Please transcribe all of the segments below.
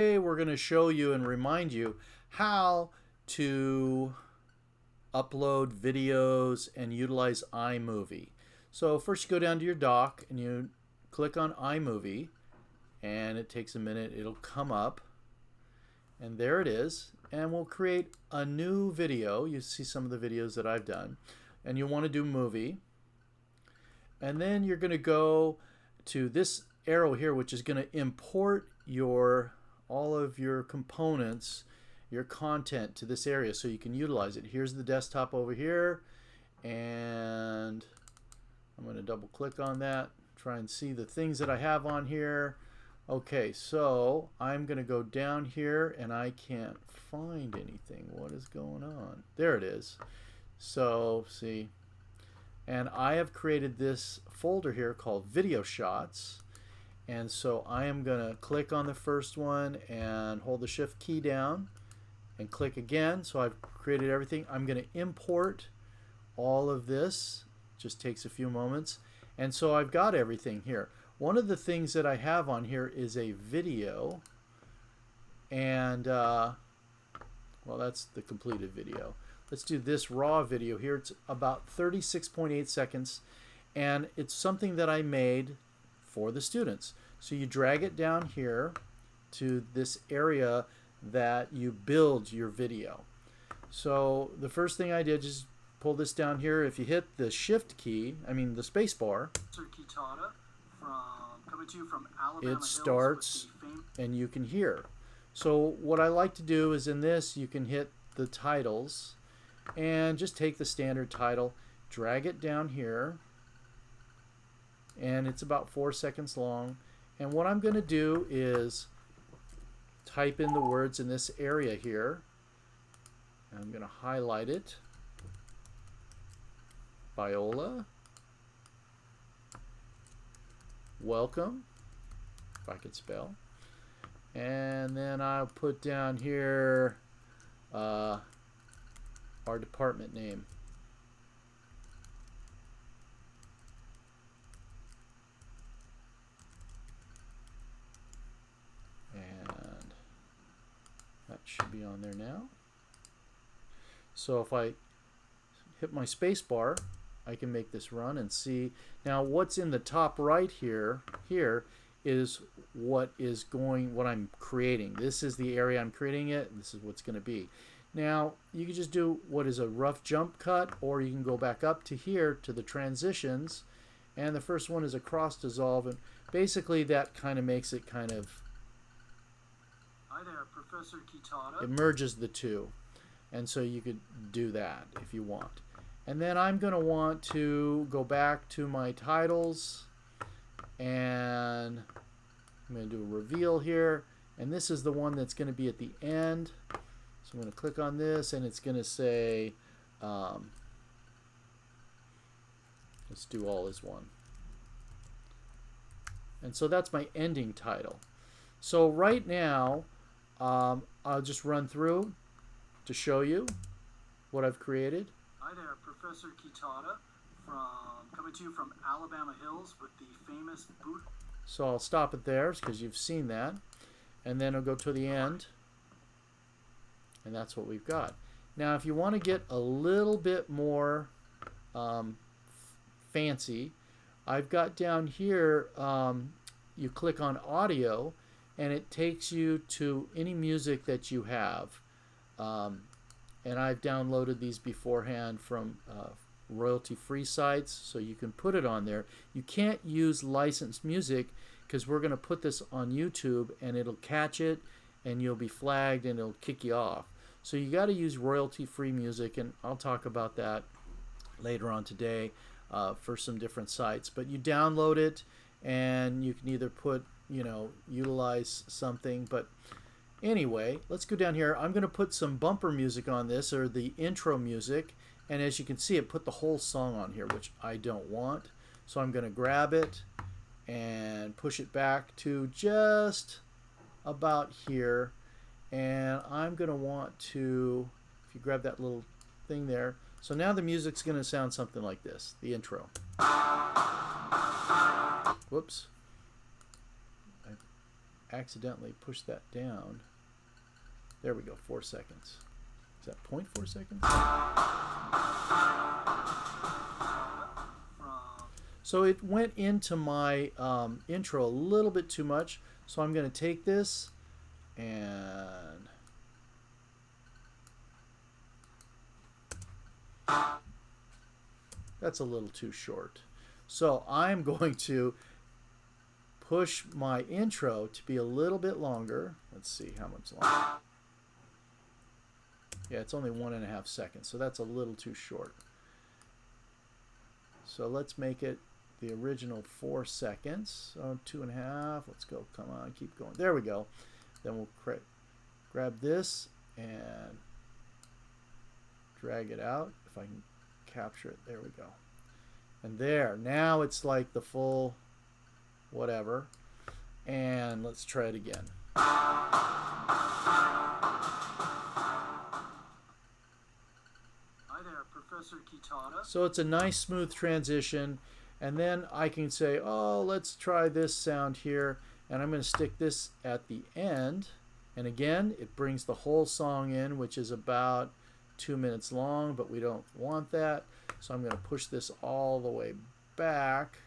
Today we're going to show you and remind you how to upload videos and utilize iMovie. So first you go down to your dock and you click on iMovie, and it takes a minute. It'll come up and there it is, and we'll create a new video. You see some of the videos that I've done, and you want to do movie, and then you're going to go to this arrow here, which is going to import all of your components, your content, to this area so you can utilize it. Here's the desktop over here, and I'm going to double click on that, try and see the things that I have on here. Okay, so I'm going to go down here and I can't find anything. What is going on? There it is. So see, and I have created this folder here called video shots. And so I am going to click on the first one and hold the shift key down and click again. So I've created everything. I'm going to import all of this. Just takes a few moments. And so I've got everything here. One of the things that I have on here is a video, and well, that's the completed video. Let's do this raw video here. It's about 36.8 seconds, and it's something that I made for the students. So you drag it down here to this area that you build your video. So the first thing I did is pull this down here. If you hit the shift key, the space bar, coming to you from Alabama, it starts and you can hear. So what I like to do is, in this you can hit the titles and just take the standard title, drag it down here, and it's about 4 seconds long. And what I'm going to do is type in the words in this area here. I'm going to highlight it. Viola. Welcome, if I could spell. And then I'll put down here our department name. And that should be on there now. So if I hit my space bar, I can make this run and see. Now what's in the top right here is what I'm creating. This is the area I'm creating it. This is what's going to be. Now you can just do what is a rough jump cut, or you can go back up to here to the transitions, and the first one is a cross dissolve, and basically that kind of makes it Hi there, Professor Kitata. It merges the two, and so you could do that if you want. And then I'm going to want to go back to my titles, and I'm going to do a reveal here, and this is the one that's going to be at the end. So I'm going to click on this, and it's going to say, let's do all as one. And so that's my ending title. So right now, I'll just run through to show you what I've created. Hi there, Professor Kitata, coming to you from Alabama Hills with the famous boot. So I'll stop it there because you've seen that, and then I'll go to the end, and that's what we've got. Now if you want to get a little bit more fancy, I've got down here, you click on audio, and it takes you to any music that you have. And I've downloaded these beforehand from royalty-free sites, so you can put it on there. You can't use licensed music because we're going to put this on YouTube, and it'll catch it, and you'll be flagged, and it'll kick you off. So you got to use royalty-free music, and I'll talk about that later on today for some different sites. But you download it, and you can either put, utilize something, but anyway, let's go down here. I'm going to put some bumper music on this, or the intro music, and as you can see, it put the whole song on here, which I don't want. So I'm going to grab it and push it back to just about here, and I'm going to want to, if you grab that little thing there, so now the music's going to sound something like this, the intro. Whoops. accidentally pushed that down. There we go, 4 seconds. Is that 0.4 seconds? So it went into my intro a little bit too much. So I'm going to take this and that's a little too short. So I'm going to push my intro to be a little bit longer. Let's see how much longer. Yeah, it's only 1.5 seconds, so that's a little too short. So let's make it the original 4 seconds. So 2.5. Let's go. Come on, keep going. There we go. Then we'll grab this and drag it out. If I can capture it, there we go. And there, now it's like the full whatever. And let's try it again. Hi there, Professor Kitata. So it's a nice smooth transition. And then I can say, oh, let's try this sound here. And I'm going to stick this at the end. And again, it brings the whole song in, which is about 2 minutes long, but we don't want that. So I'm going to push this all the way back.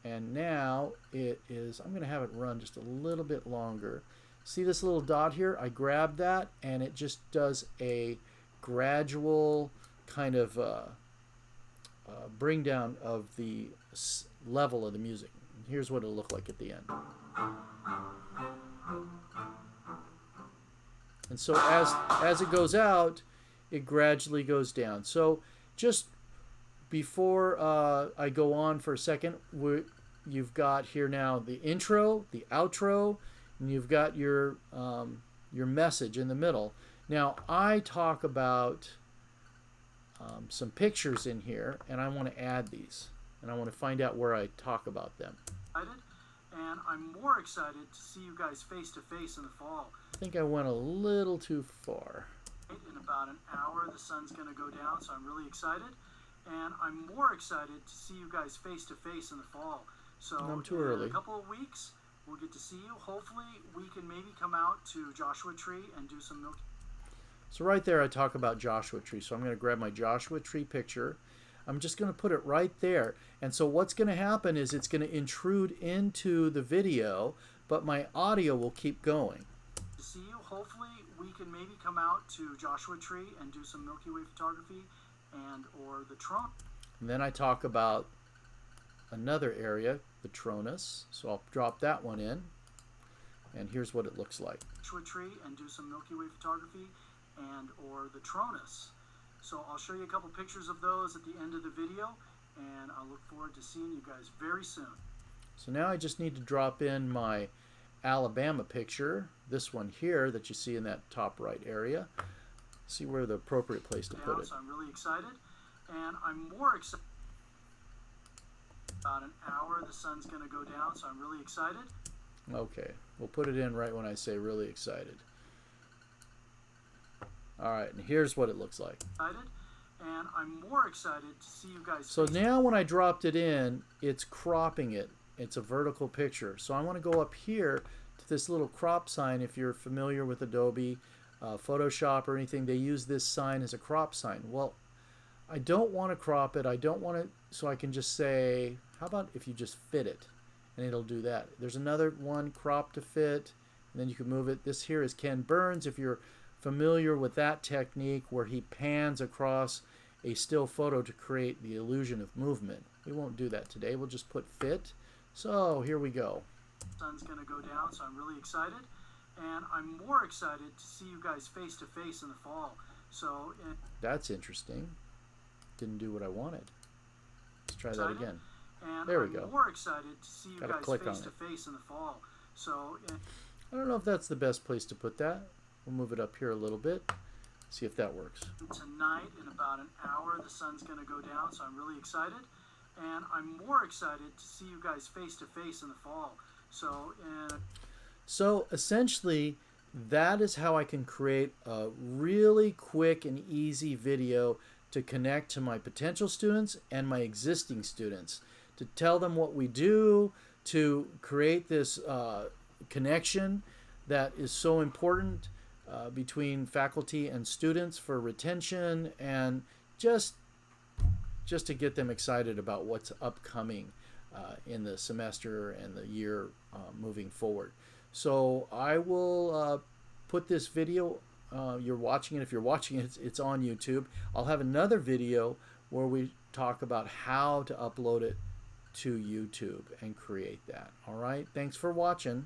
And now it is, I'm going to have it run just a little bit longer. See this little dot here? I grab that and it just does a gradual kind of bring down of the level of the music. Here's what it'll look like at the end. And so as it goes out, it gradually goes down. So just before I go on for a second, you've got here now the intro, the outro, and you've got your message in the middle. Now I talk about some pictures in here, and I want to add these, and I want to find out where I talk about them. And I'm more excited to see you guys face to face in the fall. I think I went a little too far. In about an hour, the sun's going to go down, so I'm really excited. And I'm more excited to see you guys face to face in the fall. So I'm too early. In a couple of weeks, we'll get to see you. Hopefully, we can maybe come out to Joshua Tree and do some milk. So right there, I talk about Joshua Tree. So I'm going to grab my Joshua Tree picture. I'm just going to put it right there. And so what's going to happen is it's going to intrude into the video, but my audio will keep going. To see you. Hopefully, we can maybe come out to Joshua Tree and do some Milky Way photography and or the Trump. And then I talk about another area, the Tronus. So I'll drop that one in. And here's what it looks like. Joshua Tree and do some Milky Way photography and or the Tronus. So I'll show you a couple pictures of those at the end of the video, and I look forward to seeing you guys very soon. So now I just need to drop in my Alabama picture, this one here that you see in that top right area. See where the appropriate place to put it. So I'm really excited, and I'm more excited. About an hour, the sun's going to go down, so I'm really excited. Okay, we'll put it in right when I say really excited. All right, and here's what it looks like. And I'm more excited to see you guys. So now when I dropped it in, it's cropping it. It's a vertical picture. So I want to go up here to this little crop sign. If you're familiar with Adobe Photoshop or anything, they use this sign as a crop sign. Well, I don't want to crop it. I don't want to, so I can just say, how about if you just fit it? And it'll do that. There's another one, crop to fit, and then you can move it. This here is Ken Burns. If you're familiar with that technique where he pans across a still photo to create the illusion of movement. We won't do that today. We'll just put fit. So here we go. The sun's going to go down, so I'm really excited. And I'm more excited to see you guys face to face in the fall. So that's interesting. Didn't do what I wanted. Let's try that again. And there we go. I'm more excited to see you Gotta guys click face on to it. face in the fall. So I don't know if that's the best place to put that. We'll move it up here a little bit. See if that works. Tonight, in about an hour, the sun's going to go down, so I'm really excited. And I'm more excited to see you guys face to face in the fall. So essentially, that is how I can create a really quick and easy video to connect to my potential students and my existing students, to tell them what we do, to create this connection that is so important between faculty and students for retention and just to get them excited about what's upcoming in the semester and the year moving forward. So I will put this video, you're watching it, if you're watching it, it's on YouTube. I'll have another video where we talk about how to upload it to YouTube and create that. All right, thanks for watching.